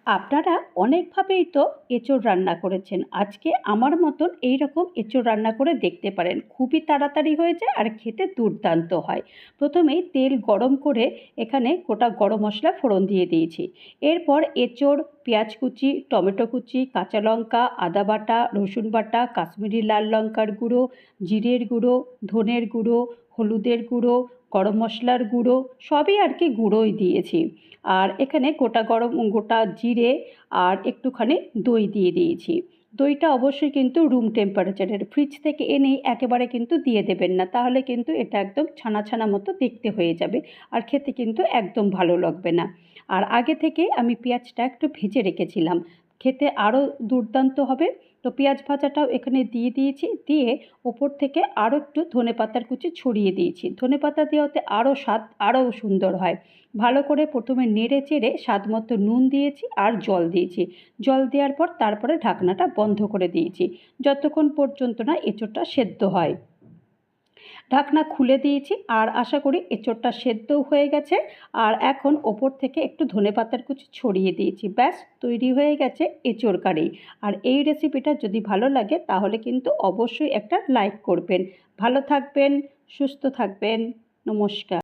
আপনারা অনেকভাবেই তো এঁচোড় রান্না করেছেন। আজকে আমার মতন এই রকম এঁচোড় রান্না করে দেখতে পারেন। খুবই তাড়াতাড়ি হয়ে যায় আর খেতে দুর্দান্ত হয়। প্রথমেই তেল গরম করে এখানে গোটা গরম মশলা ফোড়ন দিয়ে দিয়েছি। এরপর এঁচোড়, পেঁয়াজ কুচি, টমেটো কুচি, কাঁচা লঙ্কা, আদা বাটা, রসুন বাটা, কাশ্মীরি লাল লঙ্কার গুঁড়ো, জিরের গুঁড়ো, ধনের গুঁড়ো, হলুদের গুঁড়ো, গরম মশলার গুঁড়ো সবই আর কি গুঁড়োই দিয়েছি। আর এখানে গোটা জিরে আর একটুখানি দই দিয়ে দিয়েছি। দইটা অবশ্যই কিন্তু রুম টেম্পারেচারের, ফ্রিজ থেকে এনেই একেবারে কিন্তু দিয়ে দেবেন না, তাহলে কিন্তু এটা একদম ছানা ছানা মতো দেখতে হয়ে যাবে আর খেতে কিন্তু একদম ভালো লাগবে না। আর আগে থেকে আমি পেঁয়াজটা একটু ভেজে রেখেছিলাম, খেতে আরও দুর্দান্ত হবে। তো পেঁয়াজ ভাজাটাও এখানে দিয়ে দিয়েছি, দিয়ে ওপর থেকে আরও একটু ধনেপাতার কুচি ছড়িয়ে দিয়েছি। ধনেপাতা দেওয়াতে আরও স্বাদ আরও সুন্দর হয়। ভালো করে প্রথমে নেড়ে চেড়ে স্বাদমতো নুন দিয়েছি আর জল দিয়েছি। জল দেওয়ার পর তারপরে ঢাকনাটা বন্ধ করে দিয়েছি, যতক্ষণ পর্যন্ত না এঁচোড়টা সেদ্ধ হয়। ঢাকনা খুলে দিয়েছি আর আশা করি এঁচোড়টা সেদ্ধও হয়ে গেছে। আর এখন ওপর থেকে একটু ধনেপাতার কুচি ছড়িয়ে দিয়েছি। ব্যাস, তৈরি হয়ে গেছে এঁচোড় কারি। আর এই রেসিপিটা যদি ভালো লাগে তাহলে কিন্তু অবশ্যই একটা লাইক করবেন। ভালো থাকবেন, সুস্থ থাকবেন। নমস্কার।